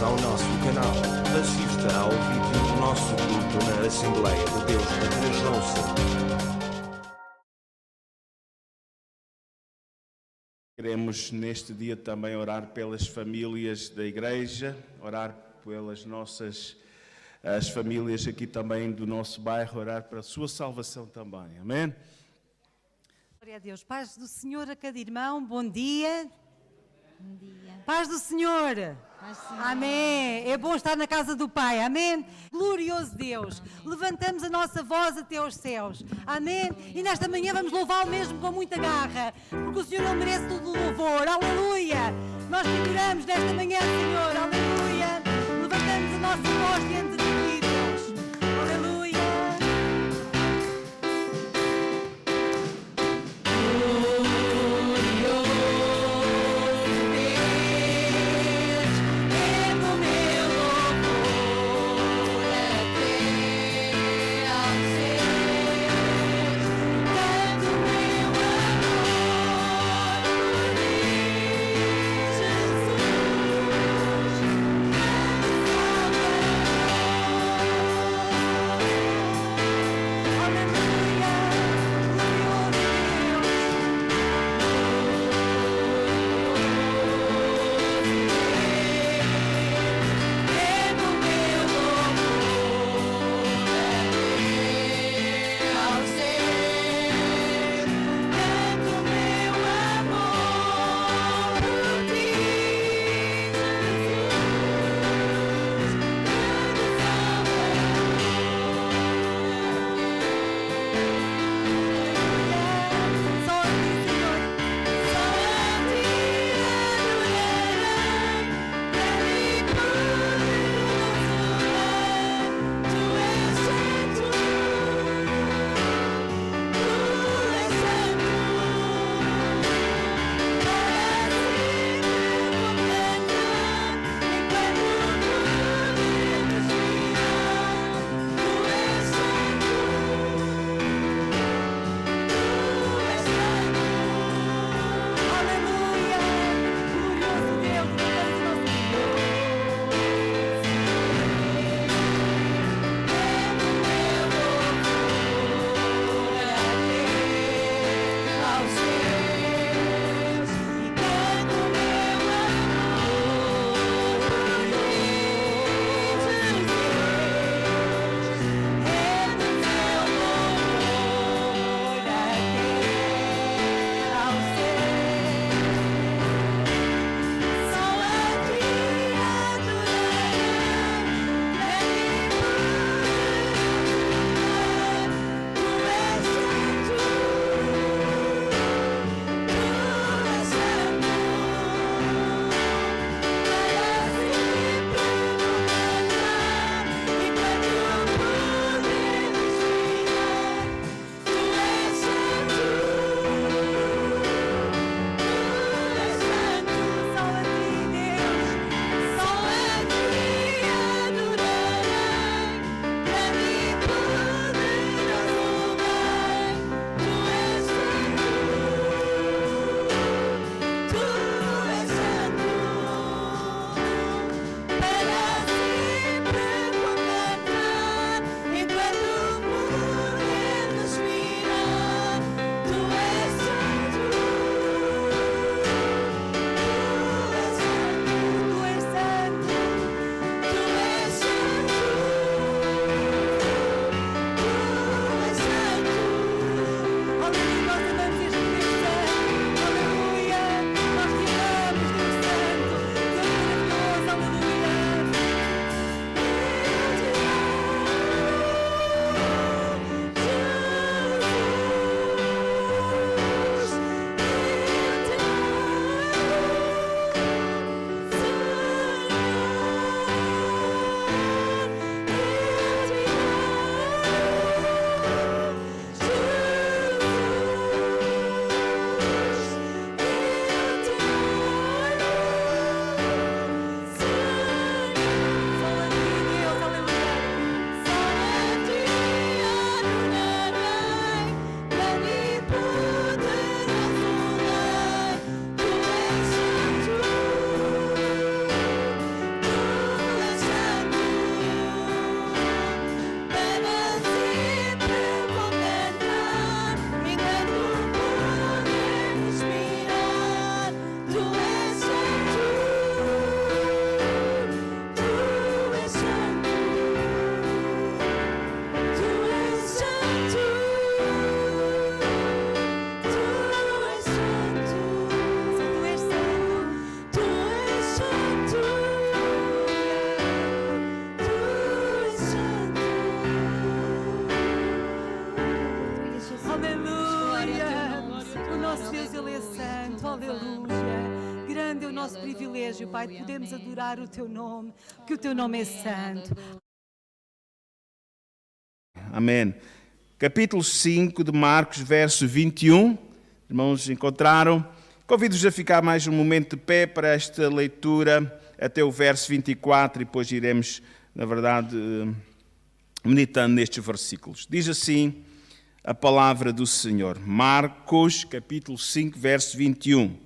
ao nosso canal. Assista ao vídeo do nosso culto na Assembleia de Deus de Trajouça. Queremos neste dia também orar pelas famílias da igreja, orar pelas as famílias aqui também do nosso bairro, orar para a sua salvação também, amém? Glória a Deus. Paz do Senhor a cada irmão, bom dia. Bom dia. Paz do Senhor. Paz do Senhor. Amém. É bom estar na casa do Pai, amém? Glorioso Deus. Levantamos a nossa voz até aos céus, amém? E nesta manhã vamos louvá-lo mesmo com muita garra, porque o Senhor Ele merece todo o louvor, aleluia. Nós te adoramos nesta manhã, Senhor, aleluia. Levantamos a nossa voz diante de ti, Deus, aleluia. Jesus. esse privilégio, Pai, de podermos adorar o Teu nome, porque o Teu nome é santo. Amém. Capítulo 5 de Marcos, verso 21. Irmãos, encontraram? Convido-vos a ficar mais um momento de pé para esta leitura até o verso 24 e depois iremos, na verdade, meditando nestes versículos. Diz assim a palavra do Senhor. Marcos, capítulo 5, verso 21.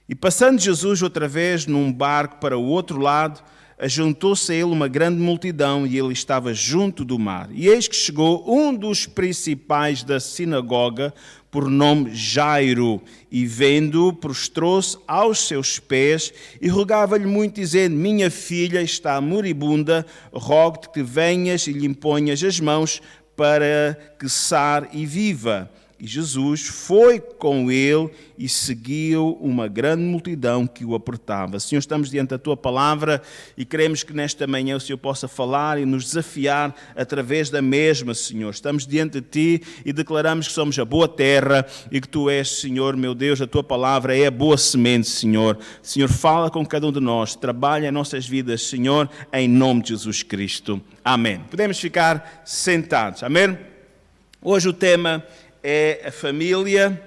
E passando Jesus outra vez num barco para o outro lado, ajuntou-se a ele uma grande multidão e ele estava junto do mar. E eis que chegou um dos principais da sinagoga, por nome Jairo, e vendo-o, prostrou-se aos seus pés e rogava-lhe muito, dizendo: minha filha está moribunda, rogo-te que venhas e lhe imponhas as mãos para que sare e viva. E Jesus foi com ele e seguiu uma grande multidão que o apertava. Senhor, estamos diante da Tua palavra e queremos que nesta manhã o Senhor possa falar e nos desafiar através da mesma, Senhor. Estamos diante de Ti e declaramos que somos a boa terra e que Tu és, Senhor, meu Deus, a Tua palavra é a boa semente, Senhor. Senhor, fala com cada um de nós, trabalha em nossas vidas, Senhor, em nome de Jesus Cristo. Amém. Podemos ficar sentados. Amém? Hoje o tema é a família.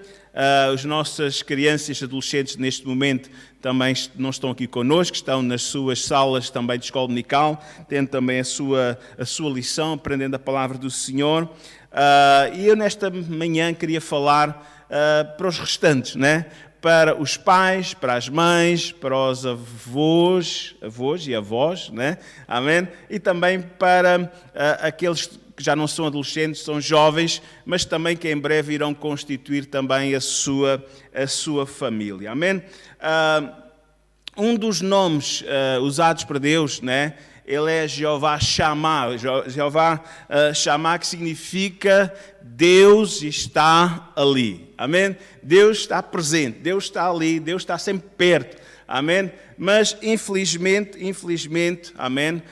As nossas crianças e adolescentes neste momento também não estão aqui connosco, estão nas suas salas também de escola dominical, tendo também a sua lição, aprendendo a palavra do Senhor. E eu nesta manhã queria falar para os restantes, né? Para os pais, para as mães, para os avós e avós, né? Amém? E também para aqueles que já não são adolescentes, são jovens, mas também que em breve irão constituir também a sua família. Amém? Um dos nomes usados por Deus, né? Ele é Jeová Shammah. Jeová Shammah, que significa Deus está ali. Amém? Deus está presente, Deus está ali, Deus está sempre perto. Amém? Mas infelizmente, amém?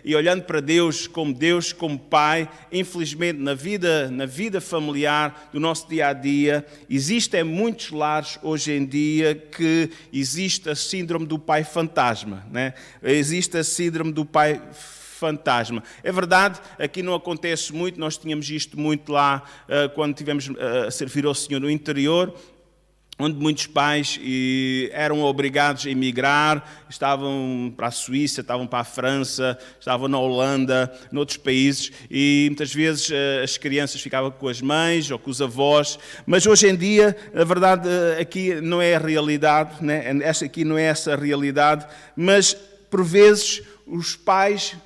E olhando para Deus como Pai, infelizmente na vida familiar do nosso dia a dia, existem muitos lares hoje em dia que existe a síndrome do pai fantasma, né? Existe a síndrome do pai fantasma. É verdade, aqui não acontece muito, nós tínhamos isto muito lá quando estivemos a servir ao Senhor no interior, onde muitos pais eram obrigados a emigrar, estavam para a Suíça, estavam para a França, estavam na Holanda, noutros países, e muitas vezes as crianças ficavam com as mães ou com os avós, mas hoje em dia, na verdade, aqui não é a realidade, né? Esta aqui não é essa a realidade, mas por vezes os pais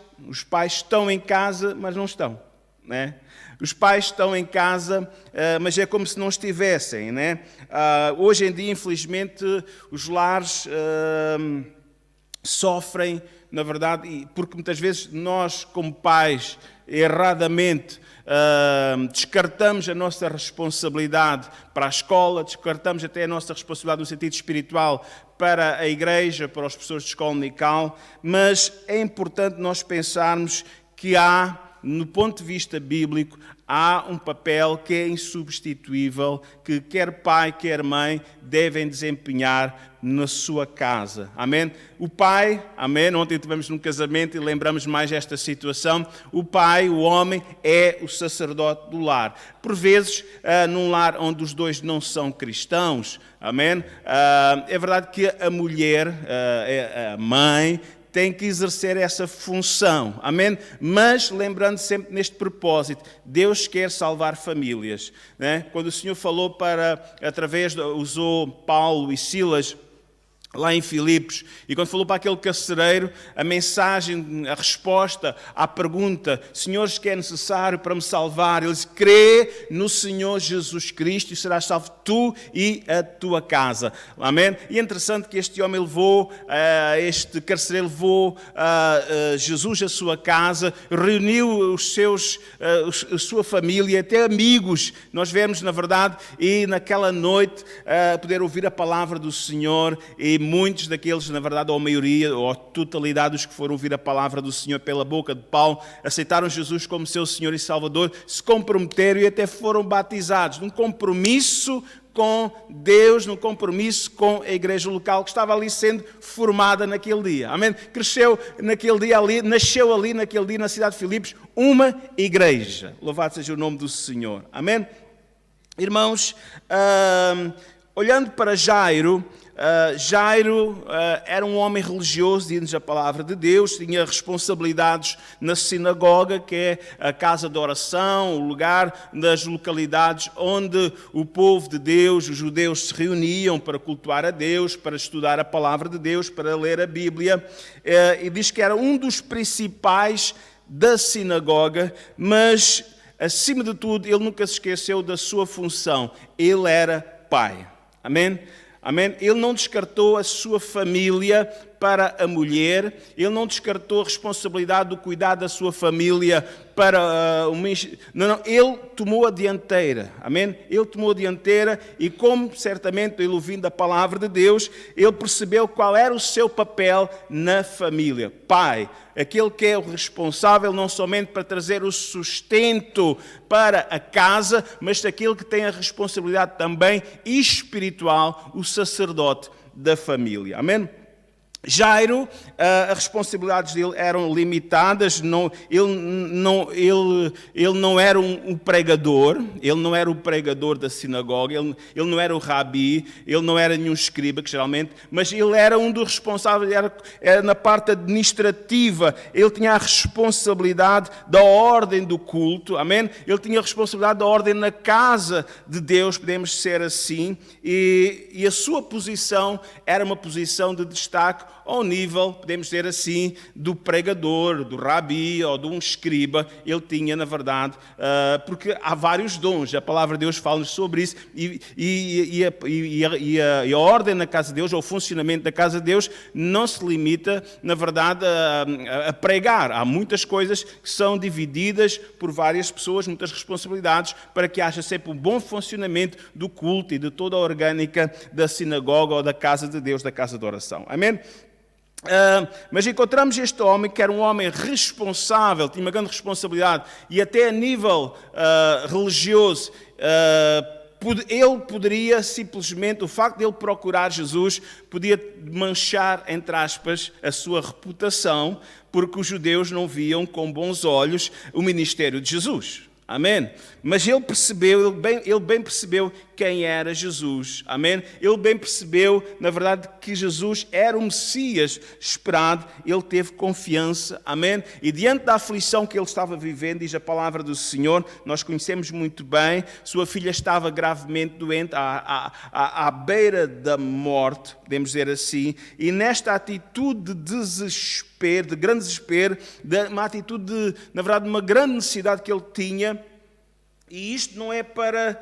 estão em casa, mas não estão, né? Os pais estão em casa, mas é como se não estivessem, né? Hoje em dia, infelizmente, os lares sofrem, na verdade, porque muitas vezes nós, como pais, erradamente, descartamos a nossa responsabilidade para a escola, descartamos até a nossa responsabilidade no sentido espiritual para a igreja, para as pessoas de escola dominical, mas é importante nós pensarmos que no ponto de vista bíblico, há um papel que é insubstituível, que quer pai, quer mãe devem desempenhar na sua casa. Amém? O pai, amém? Ontem estivemos num casamento e lembramos mais esta situação. O pai, o homem, é o sacerdote do lar. Por vezes, num lar onde os dois não são cristãos, amém? É verdade que a mulher, a mãe, tem que exercer essa função, amém? Mas lembrando sempre neste propósito, Deus quer salvar famílias, né? Quando o Senhor falou usou Paulo e Silas lá em Filipos, e quando falou para aquele carcereiro, a mensagem, a resposta à pergunta, Senhores, que é necessário para me salvar? Ele disse, crê no Senhor Jesus Cristo e serás salvo tu e a tua casa. Amém? E é interessante que este homem este carcereiro levou Jesus à sua casa, reuniu a sua família, até amigos, nós vemos na verdade, e naquela noite poder ouvir a palavra do Senhor, e muitos daqueles, na verdade, ou a maioria, ou a totalidade dos que foram ouvir a palavra do Senhor pela boca de Paulo, aceitaram Jesus como seu Senhor e Salvador, se comprometeram e até foram batizados, num compromisso com Deus, no compromisso com a igreja local que estava ali sendo formada naquele dia. Amém? Cresceu naquele dia ali, nasceu ali naquele dia na cidade de Filipos uma igreja. Louvado seja o nome do Senhor. Amém? Irmãos, olhando para Jairo, Jairo era um homem religioso, diz-nos a palavra de Deus, tinha responsabilidades na sinagoga, que é a casa de oração, o lugar das localidades onde o povo de Deus, os judeus, se reuniam para cultuar a Deus, para estudar a palavra de Deus, para ler a Bíblia, e diz que era um dos principais da sinagoga, mas, acima de tudo, ele nunca se esqueceu da sua função. Ele era pai. Amém? Amém? Ele não descartou a sua família para a mulher, ele não descartou a responsabilidade do cuidado da sua família para não, ele tomou a dianteira, amém? Ele tomou a dianteira e, como certamente ele ouvindo a palavra de Deus, ele percebeu qual era o seu papel na família. Pai, aquele que é o responsável não somente para trazer o sustento para a casa, mas daquele que tem a responsabilidade também espiritual, o sacerdote da família, amém? Jairo, as responsabilidades dele eram limitadas, ele não era um pregador, ele não era o pregador da sinagoga, ele não era o rabi, ele não era nenhum escriba, que geralmente, mas ele era um dos responsáveis, era na parte administrativa, ele tinha a responsabilidade da ordem do culto, amém? Ele tinha a responsabilidade da ordem na casa de Deus, podemos ser assim, e a sua posição era uma posição de destaque ao nível, podemos dizer assim, do pregador, do rabi ou de um escriba. Ele tinha, na verdade, porque há vários dons, a palavra de Deus fala-nos sobre isso, e a ordem na casa de Deus, ou o funcionamento da casa de Deus, não se limita, na verdade, a pregar. Há muitas coisas que são divididas por várias pessoas, muitas responsabilidades, para que haja sempre um bom funcionamento do culto e de toda a orgânica da sinagoga ou da casa de Deus, da casa de oração. Amém? Mas encontramos este homem que era um homem responsável, tinha uma grande responsabilidade, e até a nível religioso, ele poderia simplesmente, o facto de ele procurar Jesus, podia manchar, entre aspas, a sua reputação, porque os judeus não viam com bons olhos o ministério de Jesus. Amém? Mas ele percebeu, ele bem percebeu quem era Jesus. Amém? Ele bem percebeu, na verdade, que Jesus era o Messias esperado. Ele teve confiança. Amém? E diante da aflição que ele estava vivendo, diz a palavra do Senhor, nós conhecemos muito bem, sua filha estava gravemente doente, à beira da morte, podemos dizer assim, e nesta atitude de desespero, de grande desespero, uma atitude de, na verdade, uma grande necessidade que ele tinha. E isto não é para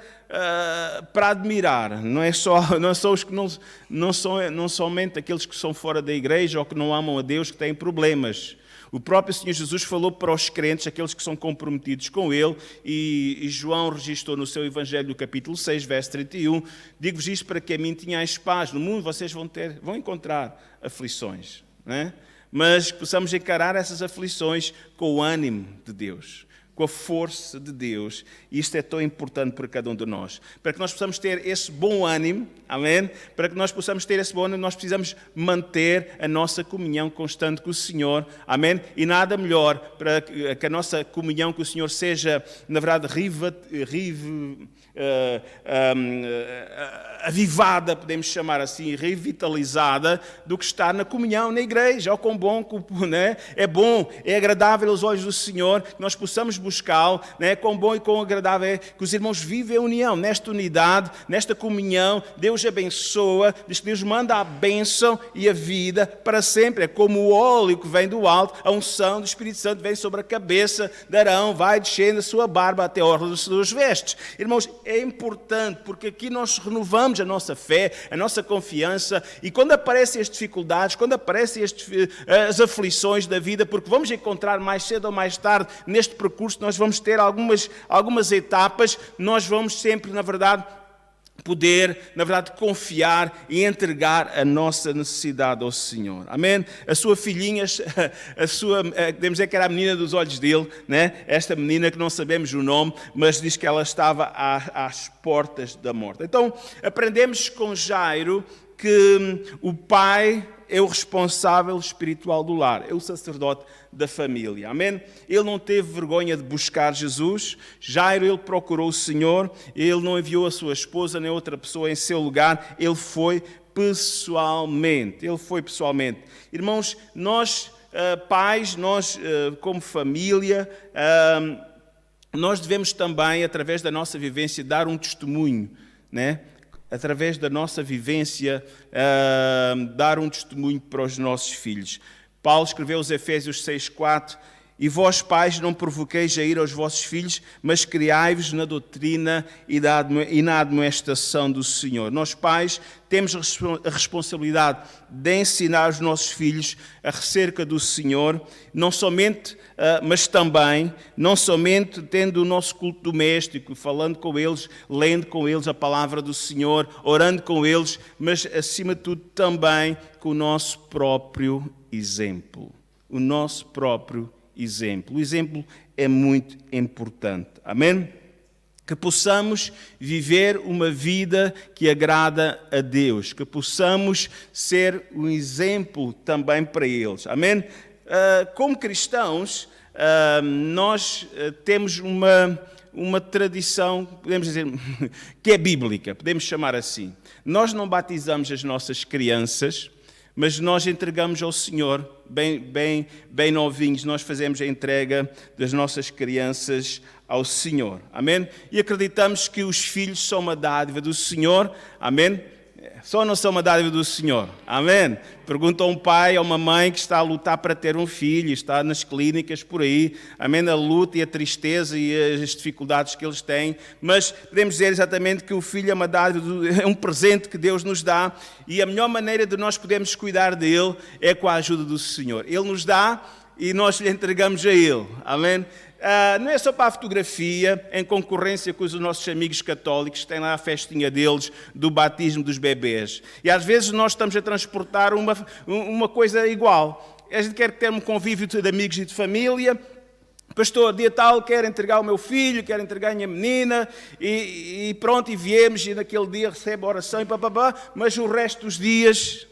admirar, não são os que não somente aqueles que são fora da igreja ou que não amam a Deus que têm problemas. O próprio Senhor Jesus falou para os crentes, aqueles que são comprometidos com Ele, e João registrou no seu Evangelho, no capítulo 6, verso 31, digo-vos isto para que a mim tenhais paz. No mundo vocês vão encontrar aflições, não é? Mas possamos encarar essas aflições com o ânimo de Deus, com a força de Deus. E isto é tão importante para cada um de nós. Para que nós possamos ter esse bom ânimo, amém? Para que nós possamos ter esse bom ânimo, nós precisamos manter a nossa comunhão constante com o Senhor, amém? E nada melhor para que a nossa comunhão com o Senhor seja, na verdade, avivada, podemos chamar assim, revitalizada, do que estar na comunhão na igreja. Ou quão bom, né? É bom, é agradável aos olhos do Senhor, que nós possamos buscá-lo, né? Quão bom e quão agradável é que os irmãos vivem a união, nesta unidade, nesta comunhão. Deus abençoa, diz que Deus manda a bênção e a vida para sempre. É como o óleo que vem do alto, a unção do Espírito Santo vem sobre a cabeça de Arão, vai descendo a sua barba até a orla das suas vestes. Irmãos, é importante, porque aqui nós renovamos a nossa fé, a nossa confiança, e quando aparecem as dificuldades, quando aparecem as aflições da vida, porque vamos encontrar mais cedo ou mais tarde neste percurso, nós vamos ter algumas etapas, nós vamos sempre, na verdade, poder, na verdade, confiar e entregar a nossa necessidade ao Senhor. Amém? A sua filhinha, podemos dizer que era a menina dos olhos dele, né? Esta menina que não sabemos o nome, mas diz que ela estava às portas da morte. Então, aprendemos com Jairo que o pai é o responsável espiritual do lar, é o sacerdote da família, amém? Ele não teve vergonha de buscar Jesus. Jairo, ele procurou o Senhor, ele não enviou a sua esposa nem outra pessoa em seu lugar, ele foi pessoalmente, Irmãos, nós pais, nós como família, nós devemos também, através da nossa vivência, dar um testemunho, né? Através da nossa vivência, dar um testemunho para os nossos filhos. Paulo escreveu aos Efésios 6,4: E vós, pais, não provoqueis a ira aos vossos filhos, mas criai-vos na doutrina e na admoestação do Senhor. Nós, pais, temos a responsabilidade de ensinar os nossos filhos acerca do Senhor, não somente, mas também, não somente tendo o nosso culto doméstico, falando com eles, lendo com eles a palavra do Senhor, orando com eles, mas, acima de tudo, também com o nosso próprio exemplo. O nosso próprio exemplo. O exemplo é muito importante. Amém? Que possamos viver uma vida que agrada a Deus. Que possamos ser um exemplo também para eles. Amém? Como cristãos, nós temos uma tradição, podemos dizer, que é bíblica, podemos chamar assim. Nós não batizamos as nossas crianças, mas nós entregamos ao Senhor, bem novinhos, nós fazemos a entrega das nossas crianças ao Senhor. Amém? E acreditamos que os filhos são uma dádiva do Senhor. Amém? Só não são uma dádiva do Senhor. Amém? Pergunta a um pai ou uma mãe que está a lutar para ter um filho, está nas clínicas por aí. Amém? A luta e a tristeza e as dificuldades que eles têm. Mas podemos dizer exatamente que o filho é uma dádiva, é um presente que Deus nos dá. E a melhor maneira de nós podermos cuidar dele é com a ajuda do Senhor. Ele nos dá e nós lhe entregamos a ele. Amém? Não é só para a fotografia, em concorrência com os nossos amigos católicos, que têm lá a festinha deles do batismo dos bebês. E às vezes nós estamos a transportar uma coisa igual. A gente quer ter um convívio de amigos e de família. Pastor, dia tal, quero entregar o meu filho, quero entregar a minha menina, e pronto, e viemos, e naquele dia recebe a oração, mas o resto dos dias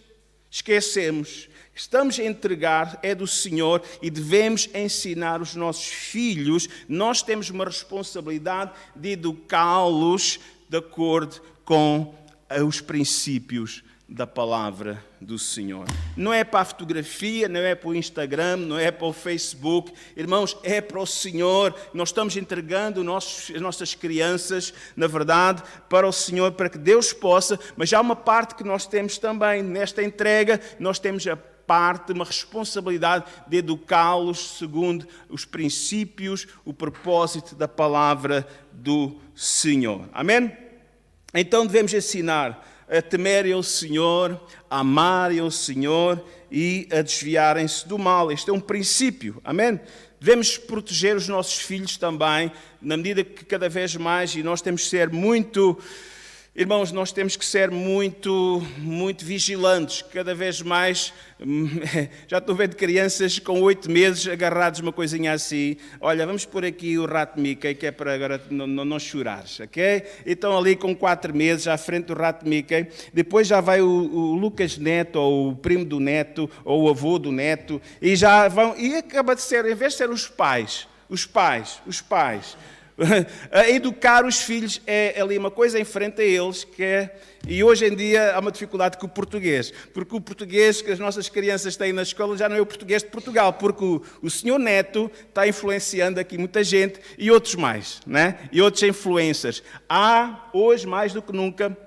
esquecemos. Estamos a entregar, é do Senhor, e devemos ensinar os nossos filhos. Nós temos uma responsabilidade de educá-los de acordo com os princípios da palavra do Senhor. Não é para a fotografia, não é para o Instagram, não é para o Facebook. Irmãos, é para o Senhor. Nós estamos entregando as nossas crianças, na verdade, para o Senhor, para que Deus possa. Mas há uma parte que nós temos também. Nesta entrega, nós temos a parte, uma responsabilidade de educá-los segundo os princípios, o propósito da palavra do Senhor. Amém? Então devemos ensinar a temerem o Senhor, a amarem o Senhor e a desviarem-se do mal. Este é um princípio. Amém? Devemos proteger os nossos filhos também, na medida que cada vez mais, e nós temos que ser muito... Irmãos, nós temos que ser muito vigilantes, cada vez mais. Já estou vendo crianças com 8 meses agarrados uma coisinha assim. Olha, vamos pôr aqui o rato Mickey, que é para agora não chorares, ok? Então ali com 4 meses, à frente do rato Mickey. Depois já vai o Lucas Neto, ou o primo do neto, ou o avô do neto. E já vão, e acaba de ser, em vez de ser os pais. A educar os filhos é ali uma coisa em frente a eles, e hoje em dia há uma dificuldade com o português, porque o português que as nossas crianças têm na escola já não é o português de Portugal, porque o senhor Neto está influenciando aqui muita gente e outros mais, né? E outros influencers. Há hoje mais do que nunca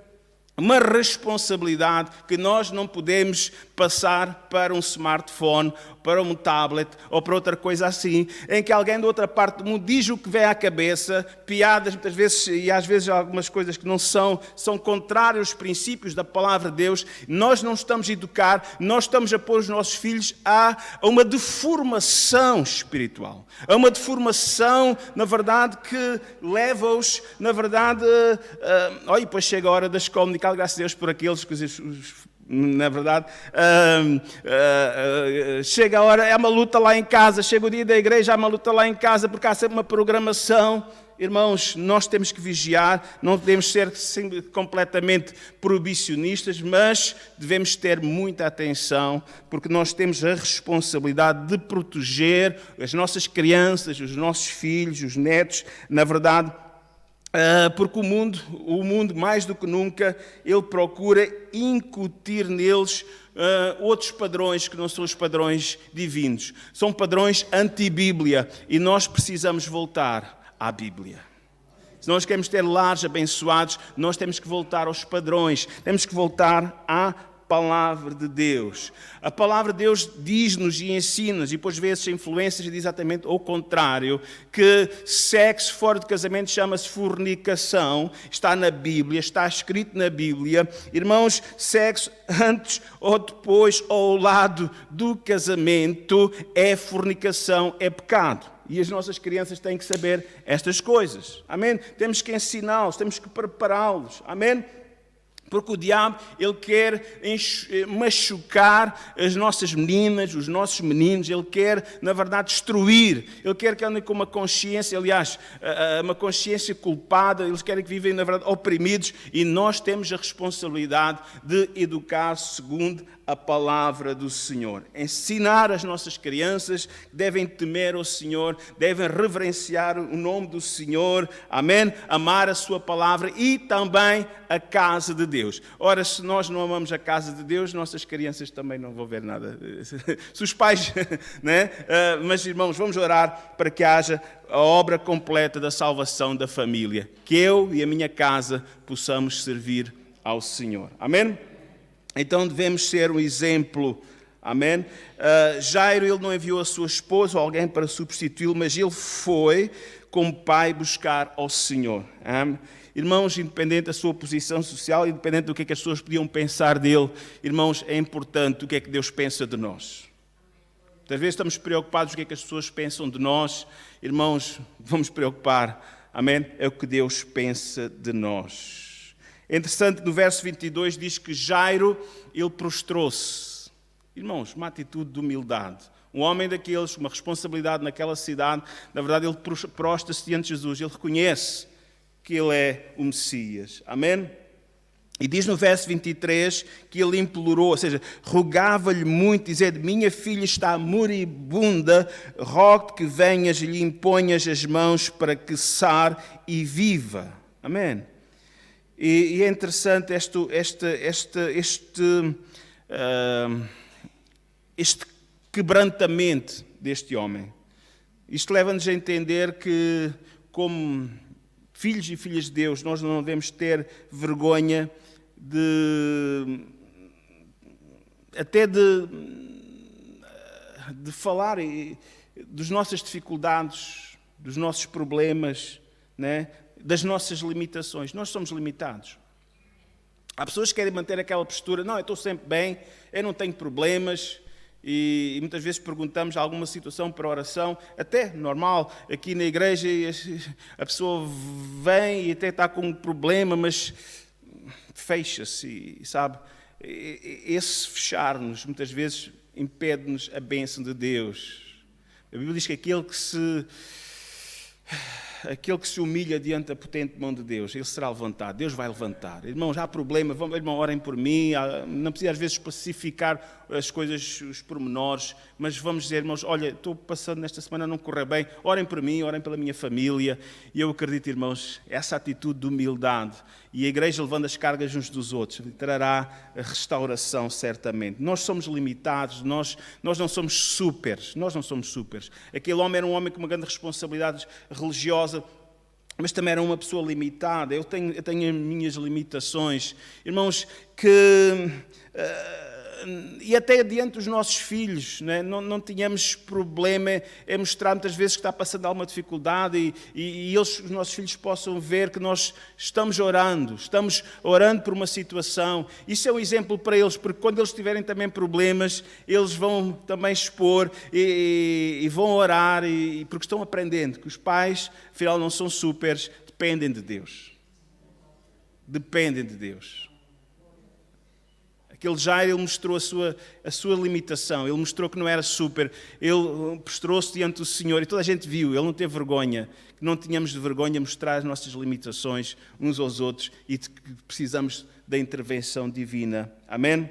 uma responsabilidade que nós não podemos passar para um smartphone, para um tablet ou para outra coisa assim, em que alguém da outra parte do mundo diz o que vem à cabeça, piadas muitas vezes, e às vezes algumas coisas que não são contrárias aos princípios da palavra de Deus. Nós não estamos a educar, nós estamos a pôr os nossos filhos a uma deformação espiritual, a uma deformação, na verdade, que leva-os, na verdade, e depois chega a hora da escola dominical, graças a Deus por aqueles que na verdade, chega a hora, é uma luta lá em casa, chega o dia da igreja, há uma luta lá em casa, porque há sempre uma programação. Irmãos, nós temos que vigiar, não devemos ser completamente proibicionistas, mas devemos ter muita atenção, porque nós temos a responsabilidade de proteger as nossas crianças, os nossos filhos, os netos, na verdade, porque o mundo, mais do que nunca, ele procura incutir neles outros padrões que não são os padrões divinos. São padrões anti-Bíblia e nós precisamos voltar à Bíblia. Se nós queremos ter lares abençoados, nós temos que voltar aos padrões, temos que voltar à palavra de Deus. A palavra de Deus diz-nos e ensina-nos, e depois vezes influências diz exatamente o contrário, que sexo fora de casamento chama-se fornicação, está na Bíblia, está escrito na Bíblia. Irmãos, sexo antes ou depois ou ao lado do casamento é fornicação, é pecado. E as nossas crianças têm que saber estas coisas. Amém? Temos que ensiná-los, temos que prepará-los. Amém? Porque o diabo, ele quer machucar as nossas meninas, os nossos meninos, ele quer, na verdade, destruir. Ele quer que andem com uma consciência, aliás, uma consciência culpada, eles querem que vivem, na verdade, oprimidos, e nós temos a responsabilidade de educar segundo a palavra do Senhor. Ensinar as nossas crianças que devem temer ao Senhor, devem reverenciar o nome do Senhor, amém? Amar a sua palavra e também a casa de Deus. Ora, se nós não amamos a casa de Deus, nossas crianças também não vão ver nada. Se os pais, né? Mas irmãos, vamos orar para que haja a obra completa da salvação da família, que eu e a minha casa possamos servir ao Senhor. Amém? Então devemos ser um exemplo, amém? Jairo, ele não enviou a sua esposa ou alguém para substituí-lo, mas ele foi como pai buscar ao Senhor. Amém? Irmãos, independente da sua posição social, independente do que as pessoas podiam pensar dele, irmãos, é importante o que é que Deus pensa de nós. Muitas vezes estamos preocupados com o que as pessoas pensam de nós. Irmãos, vamos preocupar, amém? É o que Deus pensa de nós. É interessante, no verso 22 diz que Jairo, ele prostrou-se. Irmãos, uma atitude de humildade. Um homem daqueles, uma responsabilidade naquela cidade, na verdade ele prostra-se diante de Jesus. Ele reconhece que ele é o Messias. Amém? E diz no verso 23 que ele implorou, ou seja, rogava-lhe muito, dizendo: minha filha está moribunda, rogo-te que venhas e lhe imponhas as mãos para que sare e viva. Amém? E é interessante este quebrantamento deste homem. Isto leva-nos a entender que, como filhos e filhas de Deus, nós não devemos ter vergonha de falar das nossas dificuldades, dos nossos problemas, né? Das nossas limitações. Nós somos limitados. Há pessoas que querem manter aquela postura: não, eu estou sempre bem, eu não tenho problemas, e muitas vezes perguntamos alguma situação para oração, até normal, aqui na igreja a pessoa vem e até está com um problema, mas fecha-se, e sabe, esse fechar-nos muitas vezes impede-nos a bênção de Deus. A Bíblia diz que aquele que se humilha diante da potente mão de Deus, ele será levantado. Deus vai levantar. Irmãos, há problema, irmão, orem por mim. Não precisa às vezes especificar as coisas, os pormenores, mas vamos dizer: irmãos, olha, estou passando nesta semana, não correr bem, orem por mim, orem pela minha família. E eu acredito, irmãos, essa atitude de humildade, e a igreja levando as cargas uns dos outros, trará a restauração certamente. Nós somos limitados, nós não somos supers, Aquele homem era um homem com uma grande responsabilidade religiosa, mas também era uma pessoa limitada. Eu tenho as minhas limitações. Irmãos, que e até diante dos nossos filhos, não tínhamos problema em mostrar muitas vezes que está passando alguma dificuldade e os nossos filhos possam ver que nós estamos orando por uma situação. Isso é um exemplo para eles, porque quando eles tiverem também problemas, eles vão também expor e vão orar, porque estão aprendendo que os pais, afinal, não são supers, dependem de Deus. Dependem de Deus. Aquele Jairo, ele mostrou a sua limitação, ele mostrou que não era super, ele prostrou-se diante do Senhor e toda a gente viu, ele não teve vergonha, que não tínhamos de vergonha mostrar as nossas limitações uns aos outros e que precisamos da intervenção divina. Amém?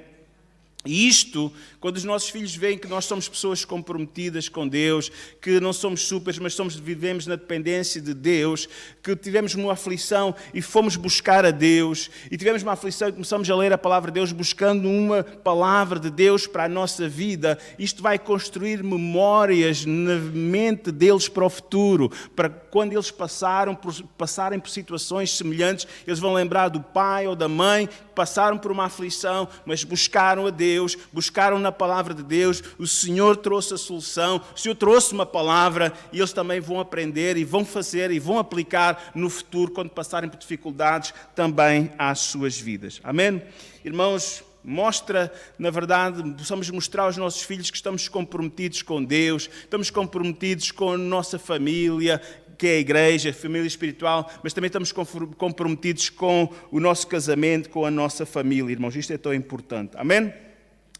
E isto, quando os nossos filhos veem que nós somos pessoas comprometidas com Deus, que não somos supers, mas vivemos na dependência de Deus, que tivemos uma aflição e fomos buscar a Deus, e tivemos uma aflição e começamos a ler a palavra de Deus, buscando uma palavra de Deus para a nossa vida, isto vai construir memórias na mente deles para o futuro, para quando eles passarem por situações semelhantes, eles vão lembrar do pai ou da mãe que passaram por uma aflição, mas buscaram a Deus, buscaram na palavra de Deus, o Senhor trouxe a solução, o Senhor trouxe uma palavra e eles também vão aprender e vão fazer e vão aplicar no futuro, quando passarem por dificuldades, também às suas vidas. Amém? Irmãos, mostra, na verdade, possamos mostrar aos nossos filhos que estamos comprometidos com Deus, estamos comprometidos com a nossa família, que é a igreja, a família espiritual, mas também estamos comprometidos com o nosso casamento, com a nossa família, irmãos. Isto é tão importante. Amém?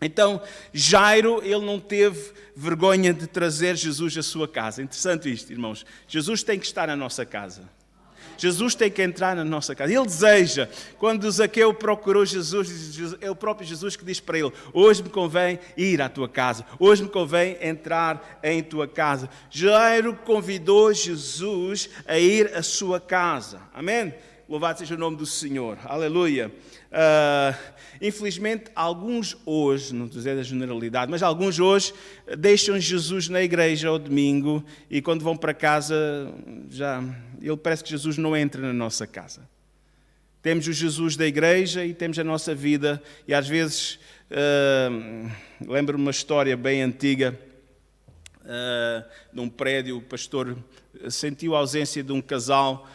Então, Jairo, ele não teve vergonha de trazer Jesus à sua casa. Interessante isto, irmãos. Jesus tem que estar na nossa casa. Jesus tem que entrar na nossa casa. Ele deseja, quando Zaqueu procurou Jesus, é o próprio Jesus que diz para ele: hoje me convém ir à tua casa, hoje me convém entrar em tua casa. Jairo convidou Jesus a ir à sua casa. Amém? Louvado seja o nome do Senhor. Aleluia. Infelizmente, alguns hoje, não estou a dizer da generalidade, mas alguns hoje deixam Jesus na igreja ao domingo e quando vão para casa, ele parece que Jesus não entra na nossa casa. Temos o Jesus da igreja e temos a nossa vida e às vezes, lembro-me uma história bem antiga, num prédio, o pastor sentiu a ausência de um casal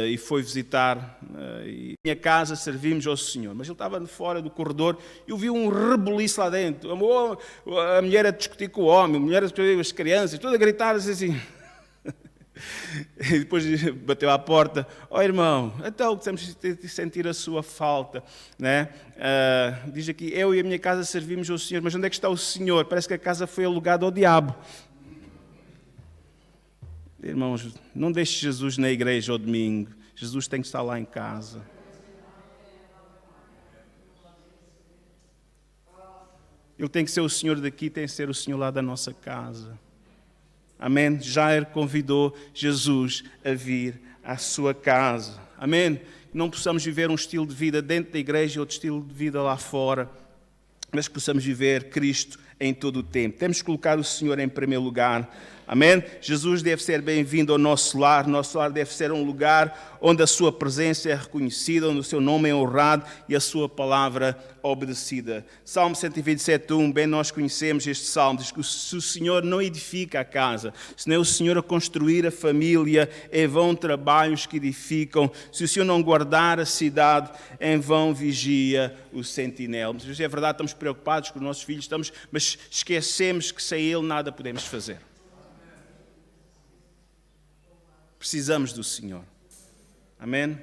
e foi visitar, e na minha casa servimos ao Senhor, mas ele estava fora do corredor e eu vi um rebuliço lá dentro, a mulher a discutir com o homem, a mulher a discutir com as crianças, tudo a gritar assim. E depois bateu à porta: ó irmão, então temos de sentir a sua falta, né? Diz aqui: eu e a minha casa servimos ao Senhor, mas onde é que está o Senhor? Parece que a casa foi alugada ao diabo. Irmãos, não deixe Jesus na igreja ao domingo. Jesus tem que estar lá em casa. Ele tem que ser o Senhor daqui, tem que ser o Senhor lá da nossa casa. Amém? Jairo convidou Jesus a vir à sua casa. Amém? Não possamos viver um estilo de vida dentro da igreja e outro estilo de vida lá fora, mas que possamos viver Cristo em todo o tempo. Temos que colocar o Senhor em primeiro lugar. Amém? Jesus deve ser bem-vindo ao nosso lar. Nosso lar deve ser um lugar onde a sua presença é reconhecida, onde o seu nome é honrado e a sua palavra obedecida. Salmo 127:1, bem nós conhecemos este salmo, diz que se o Senhor não edifica a casa, se não é o Senhor a construir a família, em vão trabalhos que edificam. Se o Senhor não guardar a cidade, em vão vigia o sentinela. Mas é verdade, estamos preocupados com os nossos filhos, mas esquecemos que sem Ele nada podemos fazer. Precisamos do Senhor. Amém?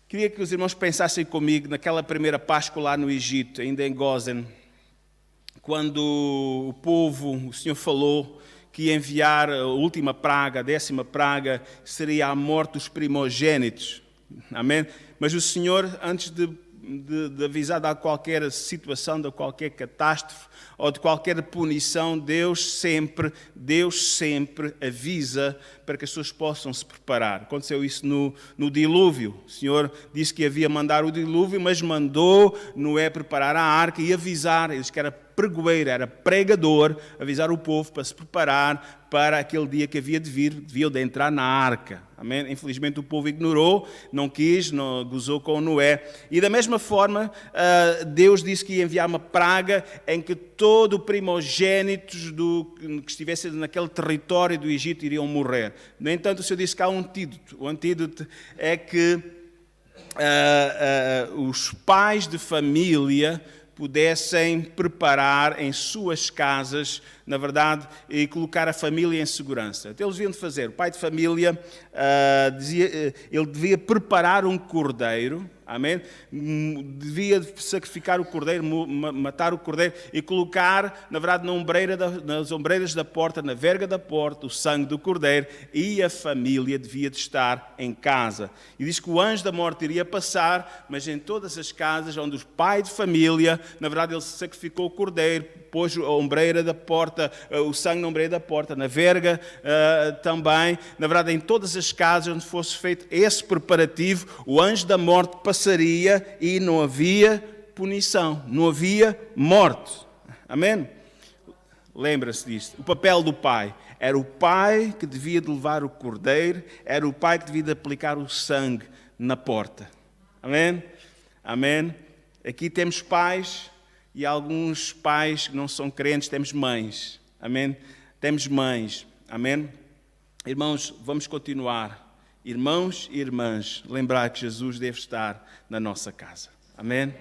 Queria que os irmãos pensassem comigo naquela primeira Páscoa lá no Egito, ainda em Gósen, quando o povo, o Senhor falou que ia enviar a última praga, a 10ª praga, seria a morte dos primogênitos. Amém? Mas o Senhor, antes de avisar de qualquer situação, de qualquer catástrofe ou de qualquer punição, Deus sempre avisa para que as pessoas possam se preparar. Aconteceu isso no dilúvio. O Senhor disse que havia mandar o dilúvio, mas mandou Noé preparar a arca e avisar eles que era pregoeiro, era pregador, avisar o povo para se preparar para aquele dia que havia de vir, deviam de entrar na arca. Amém? Infelizmente o povo ignorou, não quis, não gozou com Noé. E da mesma forma, Deus disse que ia enviar uma praga em que todo o primogênito que estivesse naquele território do Egito iriam morrer. No entanto, o Senhor disse que há um antídoto. O antídoto é que os pais de família pudessem preparar em suas casas, na verdade, e colocar a família em segurança. Então eles deviam fazer. O pai de família ele devia preparar um cordeiro, amém? Devia sacrificar o cordeiro, matar o cordeiro e colocar, na verdade, nas ombreiras da porta, na verga da porta, o sangue do cordeiro, e a família devia de estar em casa. E diz que o anjo da morte iria passar, mas em todas as casas onde o pai de família, na verdade, ele sacrificou o cordeiro, pôs a ombreira da porta, o sangue na ombreira da porta, na verga também, na verdade, em todas as casas onde fosse feito esse preparativo, o anjo da morte passaria e não havia punição, não havia morte. Amém? Lembra-se disto. O papel do pai. Era o pai que devia de levar o cordeiro, era o pai que devia de aplicar o sangue na porta. Amém? Amém? Aqui temos pais e alguns pais que não são crentes, temos mães. Amém? Temos mães. Amém? Irmãos, vamos continuar. Irmãos e irmãs, lembrar que Jesus deve estar na nossa casa. Amém?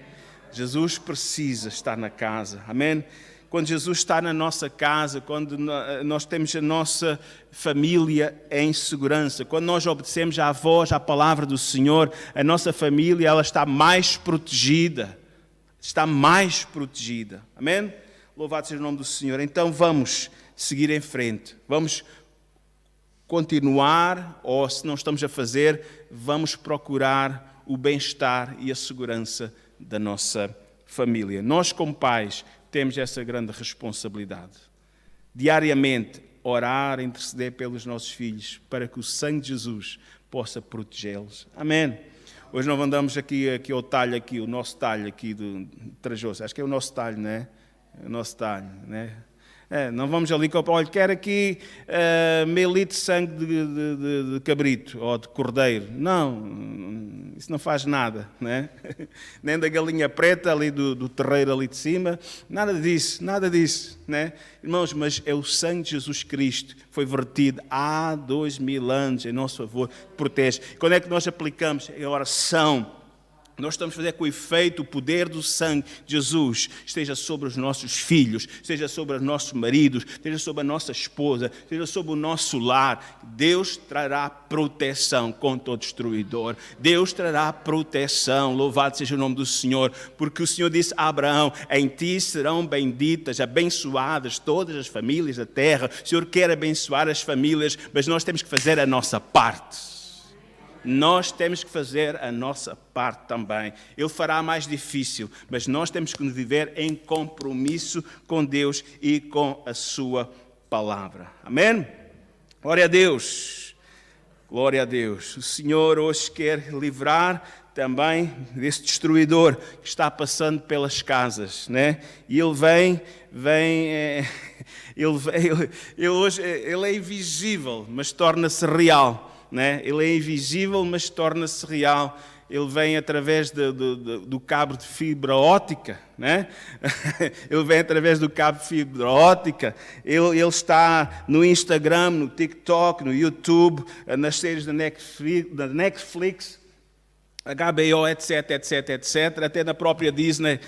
Jesus precisa estar na casa. Amém? Quando Jesus está na nossa casa, quando nós temos a nossa família em segurança, quando nós obedecemos à voz, à palavra do Senhor, a nossa família ela está mais protegida. Está mais protegida. Amém? Louvado seja o nome do Senhor. Então vamos seguir em frente. Vamos continuar, ou se não estamos a fazer, vamos procurar o bem-estar e a segurança da nossa família. Nós, como pais, temos essa grande responsabilidade. Diariamente, orar, interceder pelos nossos filhos, para que o sangue de Jesus possa protegê-los. Amém? Hoje nós andamos aqui ao talho, aqui, o nosso talho aqui de Trajoso. Acho que é o nosso talho, não é? É o nosso talho, não é? Não vamos ali comprar, olha, quero aqui meio litro de sangue de cabrito ou de cordeiro. Não, isso não faz nada, não é? Nem da galinha preta ali do terreiro ali de cima, nada disso, não é? Irmãos, mas é o sangue de Jesus Cristo, foi vertido há 2000 anos em nosso favor, protege. Quando é que nós aplicamos? É a oração. Nós estamos a fazer com o efeito, o poder do sangue de Jesus esteja sobre os nossos filhos, esteja sobre os nossos maridos, esteja sobre a nossa esposa, esteja sobre o nosso lar. Deus trará proteção contra o destruidor. Deus trará proteção. Louvado seja o nome do Senhor. Porque o Senhor disse a Abraão, em ti serão benditas, abençoadas todas as famílias da terra. O Senhor quer abençoar as famílias, mas nós temos que fazer a nossa parte. Nós temos que fazer a nossa parte também. Ele fará mais difícil, mas nós temos que viver em compromisso com Deus e com a sua palavra. Amém? Glória a Deus. Glória a Deus. O Senhor hoje quer livrar também desse destruidor que está passando pelas casas, né? E ele ele é invisível, mas torna-se real. Né? Ele é invisível, mas torna-se real. Ele vem através do cabo de fibra óptica, né? Ele vem através do cabo de fibra óptica. Ele está no Instagram, no TikTok, no YouTube, nas séries da Netflix, HBO, etc, até na própria Disney,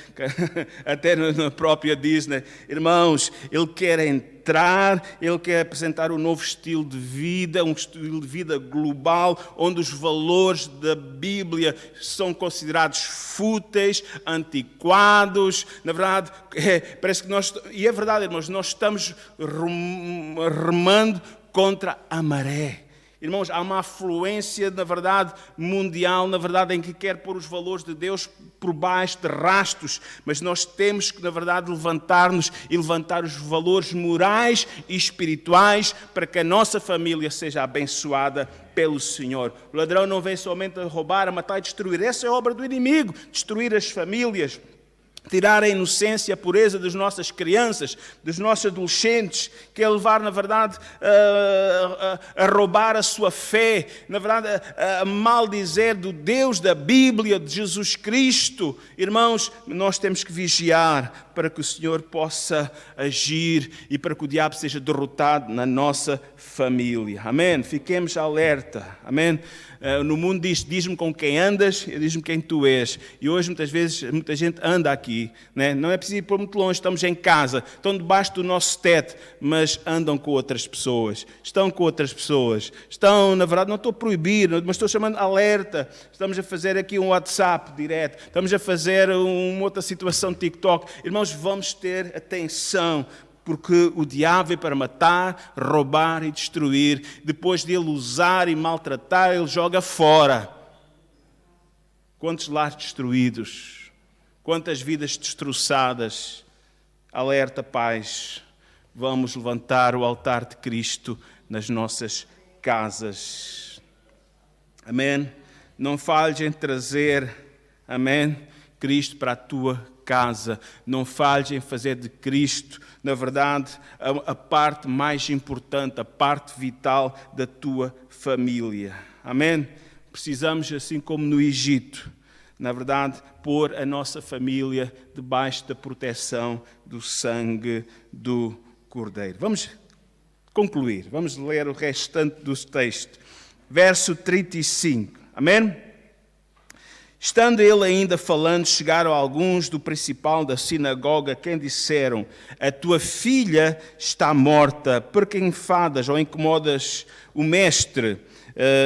Irmãos, Ele quer entrar, Ele quer apresentar um novo estilo de vida, um estilo de vida global, onde os valores da Bíblia são considerados fúteis, antiquados. Na verdade, parece que e é verdade, irmãos, nós estamos remando contra a maré. Irmãos, há uma afluência, na verdade, mundial, na verdade, em que quer pôr os valores de Deus por baixo de rastos, mas nós temos que, na verdade, levantar-nos e levantar os valores morais e espirituais para que a nossa família seja abençoada pelo Senhor. O ladrão não vem somente a roubar, a matar e destruir. Essa é a obra do inimigo, destruir as famílias. tirar a inocência, a pureza das nossas crianças, dos nossos adolescentes, quer levar, na verdade, a roubar a sua fé, na verdade, a maldizer do Deus da Bíblia, de Jesus Cristo. Irmãos, nós temos que vigiar para que o Senhor possa agir e para que o diabo seja derrotado na nossa família. Amém? Fiquemos alerta. Amém? No mundo diz-me com quem andas, diz-me quem tu és. E hoje, muitas vezes, muita gente anda aqui. Né? Não é preciso ir para muito longe, estamos em casa, estão debaixo do nosso teto, mas andam com outras pessoas. Estão com outras pessoas. Estão, na verdade, não estou a proibir, mas estou chamando alerta. Estamos a fazer aqui um WhatsApp direto. Estamos a fazer uma outra situação de TikTok. Irmãos, vamos ter atenção. Porque o diabo veio para matar, roubar e destruir. Depois de ele usar e maltratar, ele joga fora. Quantos lares destruídos, quantas vidas destroçadas. Alerta, pais, vamos levantar o altar de Cristo nas nossas casas. Amém? Não falhes em trazer, amém, Cristo para a tua casa. Não falhes em fazer de Cristo, na verdade, a parte mais importante, a parte vital da tua família. Amém? Precisamos, assim como no Egito, na verdade, pôr a nossa família debaixo da proteção do sangue do Cordeiro. Vamos concluir, vamos ler o restante do texto. Verso 35. Amém? Estando ele ainda falando, chegaram alguns do principal da sinagoga, quem disseram: a tua filha está morta, por que enfadas ou incomodas o mestre?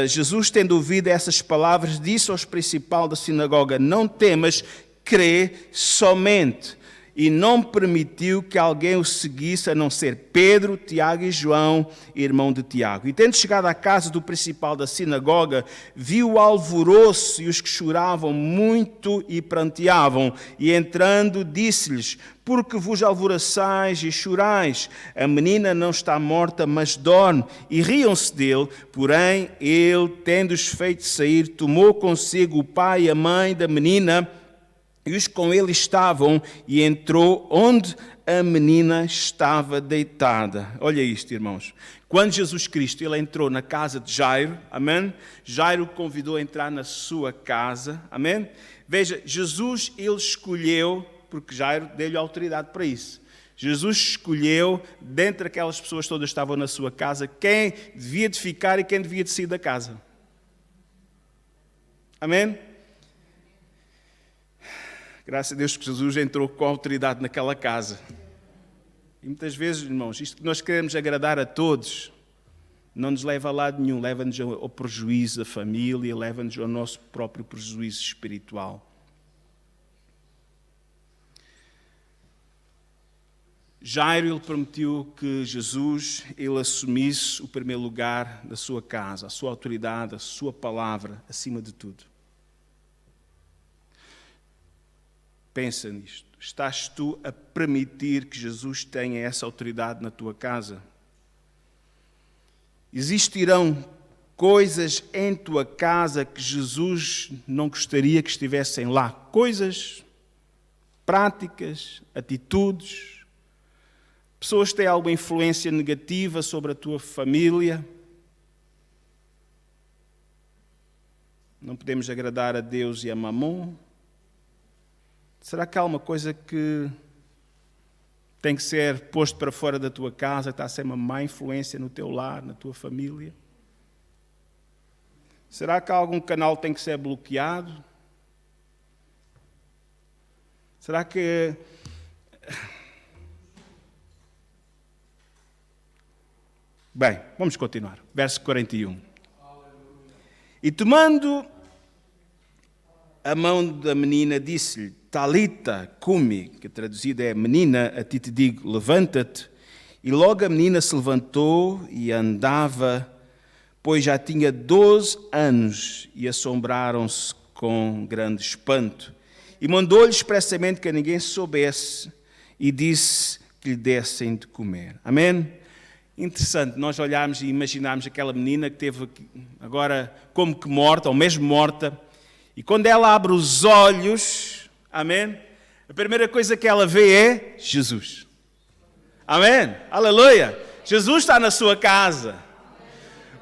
Jesus, tendo ouvido essas palavras, disse aos principal da sinagoga: não temas, crê somente. E não permitiu que alguém o seguisse, a não ser Pedro, Tiago e João, irmão de Tiago. E tendo chegado à casa do principal da sinagoga, viu o alvoroço e os que choravam muito e pranteavam. E entrando, disse-lhes: por que vos alvoroçais e chorais? A menina não está morta, mas dorme. E riam-se dele. Porém, ele, tendo-os feito sair, tomou consigo o pai e a mãe da menina, e os com ele estavam, e entrou onde a menina estava deitada. Olha isto, irmãos. Quando Jesus Cristo ele entrou na casa de Jairo, amém? Jairo o convidou a entrar na sua casa, amém? Veja, Jesus ele escolheu, porque Jairo deu-lhe autoridade para isso. Jesus escolheu, dentre aquelas pessoas todas que estavam na sua casa, quem devia de ficar e quem devia de sair da casa. Amém? Graças a Deus que Jesus entrou com autoridade naquela casa. E muitas vezes, irmãos, isto que nós queremos agradar a todos, não nos leva a lado nenhum, leva-nos ao prejuízo da família, leva-nos ao nosso próprio prejuízo espiritual. Jairo, ele permitiu que Jesus, ele assumisse o primeiro lugar da sua casa, a sua autoridade, a sua palavra, acima de tudo. Pensa nisto. Estás tu a permitir que Jesus tenha essa autoridade na tua casa? Existirão coisas em tua casa que Jesus não gostaria que estivessem lá? Coisas, práticas, atitudes. Pessoas que têm alguma influência negativa sobre a tua família. Não podemos agradar a Deus e a Mamon. Será que há uma coisa que tem que ser posto para fora da tua casa, que está a ser uma má influência no teu lar, na tua família? Será que há algum canal que tem que ser bloqueado? Será que... Bem, vamos continuar. Verso 41. E tomando a mão da menina, disse-lhe: Talita cumi, que traduzido é: menina, a ti te digo, levanta-te. E logo a menina se levantou e andava, pois já tinha 12 anos, e assombraram-se com grande espanto. E mandou-lhe expressamente que a ninguém soubesse, e disse que lhe dessem de comer. Amém? Interessante, nós olharmos e imaginarmos aquela menina que teve agora como que morta, ou mesmo morta, e quando ela abre os olhos, amém? A primeira coisa que ela vê é Jesus. Amém? Aleluia! Jesus está na sua casa.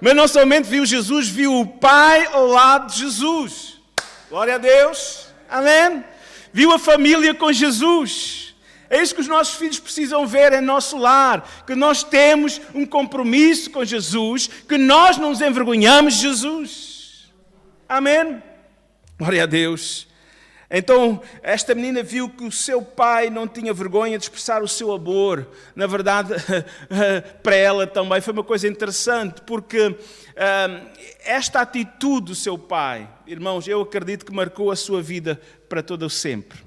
Mas não somente viu Jesus, viu o Pai ao lado de Jesus. Glória a Deus. Amém? Viu a família com Jesus. É isso que os nossos filhos precisam ver em nosso lar. Que nós temos um compromisso com Jesus. Que nós não nos envergonhamos de Jesus. Amém? Glória a Deus. Então, esta menina viu que o seu pai não tinha vergonha de expressar o seu amor. Na verdade, para ela também foi uma coisa interessante, porque esta atitude do seu pai, irmãos, eu acredito que marcou a sua vida para todo o sempre.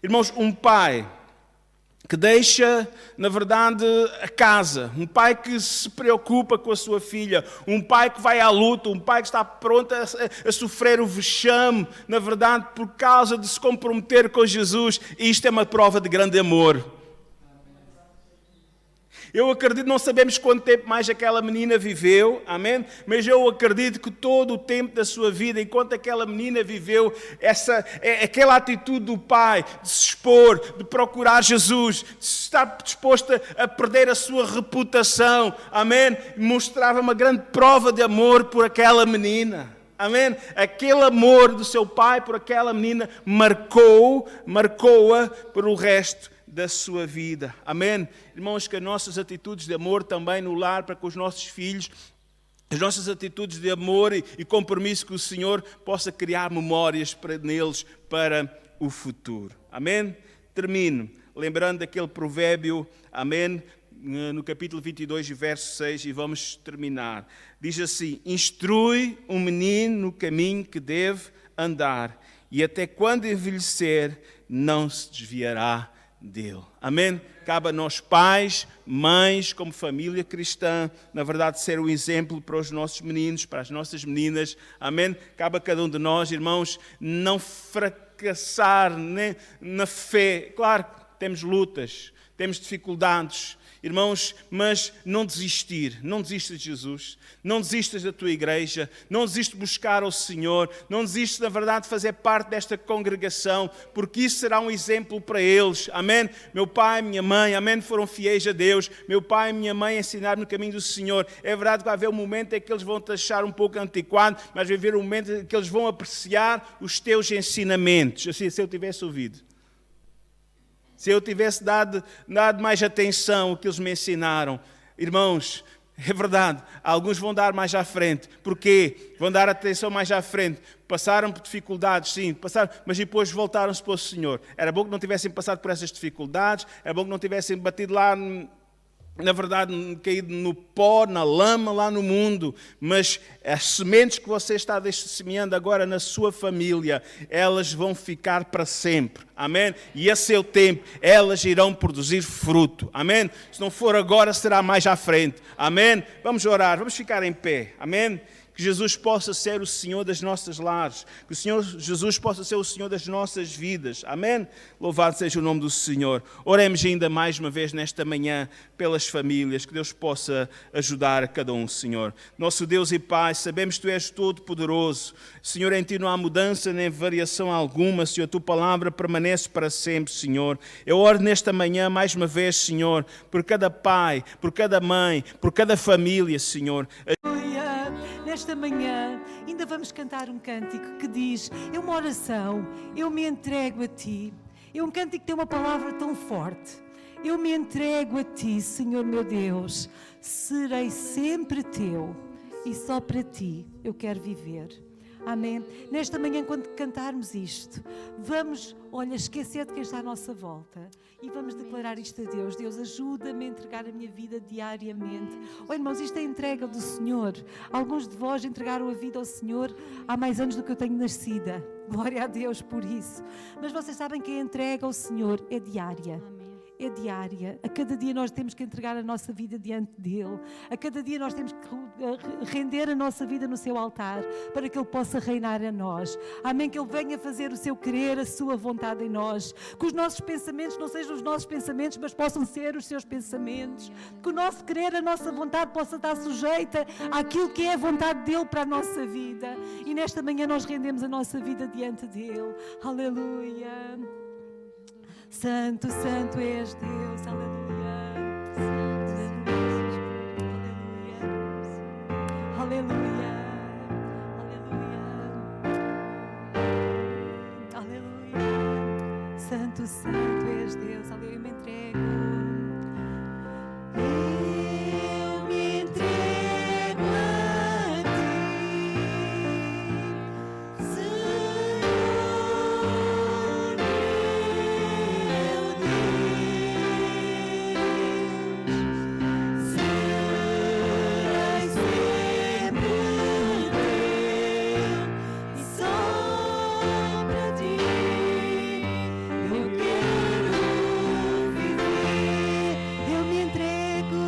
Irmãos, um pai que deixa, na verdade, a casa, um pai que se preocupa com a sua filha, um pai que vai à luta, um pai que está pronto a sofrer o vexame, na verdade, por causa de se comprometer com Jesus. E isto é uma prova de grande amor. Eu acredito, não sabemos quanto tempo mais aquela menina viveu, amém? Mas eu acredito que todo o tempo da sua vida, enquanto aquela menina viveu, aquela atitude do pai de se expor, de procurar Jesus, de estar disposta a perder a sua reputação, amém? Mostrava uma grande prova de amor por aquela menina. Amém? Aquele amor do seu pai por aquela menina marcou-a por o resto da sua vida. Amém? Irmãos, que as nossas atitudes de amor também no lar para com os nossos filhos, as nossas atitudes de amor e compromisso com o Senhor possa criar memórias neles para o futuro. Amém? Termino lembrando daquele provérbio, amém? No capítulo 22, verso 6, e vamos terminar. Diz assim: instrui um menino no caminho que deve andar, e até quando envelhecer não se desviará dele. Amém? Cabe a nós pais, mães, como família cristã, na verdade, ser um exemplo para os nossos meninos, para as nossas meninas. Amém? Cabe a cada um de nós, irmãos, não fracassar na fé. Claro que temos lutas, temos dificuldades, irmãos, mas não desistir. Não desistas de Jesus, não desistas da tua igreja, não desistas de buscar ao Senhor, não desistas, na verdade, de fazer parte desta congregação, porque isso será um exemplo para eles. Amém? Meu pai e minha mãe, amém, foram fiéis a Deus. Meu pai e minha mãe ensinaram no caminho do Senhor. É verdade que vai haver um momento em que eles vão te achar um pouco antiquado, mas vai haver um momento em que eles vão apreciar os teus ensinamentos. Assim, se eu tivesse ouvido. Se eu tivesse dado mais atenção ao que eles me ensinaram, irmãos, é verdade, alguns vão dar mais à frente. Porquê? Vão dar atenção mais à frente. Passaram por dificuldades, sim, mas depois voltaram-se para o Senhor. Era bom que não tivessem passado por essas dificuldades, era bom que não tivessem batido lá, na verdade, caído no pó, na lama, lá no mundo. Mas as sementes que você está semeando agora na sua família, elas vão ficar para sempre. Amém? E a seu tempo, elas irão produzir fruto. Amém? Se não for agora, será mais à frente. Amém? Vamos orar, vamos ficar em pé. Amém? Que Jesus possa ser o Senhor das nossas lares. Que o Senhor Jesus possa ser o Senhor das nossas vidas. Amém? Louvado seja o nome do Senhor. Oremos ainda mais uma vez nesta manhã pelas famílias. Que Deus possa ajudar a cada um, Senhor. Nosso Deus e Pai, sabemos que Tu és todo-poderoso. Senhor, em Ti não há mudança nem variação alguma. Senhor, a Tua palavra permanece para sempre, Senhor. Eu oro nesta manhã mais uma vez, Senhor, por cada pai, por cada mãe, por cada família, Senhor. Nesta manhã ainda vamos cantar um cântico que diz: é uma oração, eu me entrego a Ti. É um cântico que tem uma palavra tão forte. Eu me entrego a Ti, Senhor meu Deus. Serei sempre Teu e só para Ti eu quero viver. Amém? Nesta manhã, quando cantarmos isto, vamos, esquecer de quem está à nossa volta e vamos declarar isto a Deus. Deus, ajuda-me a entregar a minha vida diariamente. Irmãos, isto é a entrega do Senhor. Alguns de vós entregaram a vida ao Senhor há mais anos do que eu tenho nascida. Glória a Deus por isso. Mas vocês sabem que a entrega ao Senhor é diária. É diária. A cada dia nós temos que entregar a nossa vida diante dEle. A cada dia nós temos que render a nossa vida no seu altar para que Ele possa reinar em nós. Amém? Que Ele venha fazer o seu querer, a sua vontade em nós. Que os nossos pensamentos não sejam os nossos pensamentos, mas possam ser os seus pensamentos. Que o nosso querer, a nossa vontade possa estar sujeita àquilo que é a vontade dEle para a nossa vida. E nesta manhã nós rendemos a nossa vida diante dEle. Aleluia. Santo, santo és Deus, aleluia. Aleluia, aleluia, aleluia, aleluia. Santo, santo és Deus, aleluia, eu me entrego. Eu me entrego a ti, Senhor meu Deus, serás sempre teu e só para ti eu quero viver. Eu me entrego.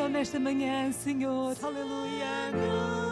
Nesta manhã, Senhor, aleluia.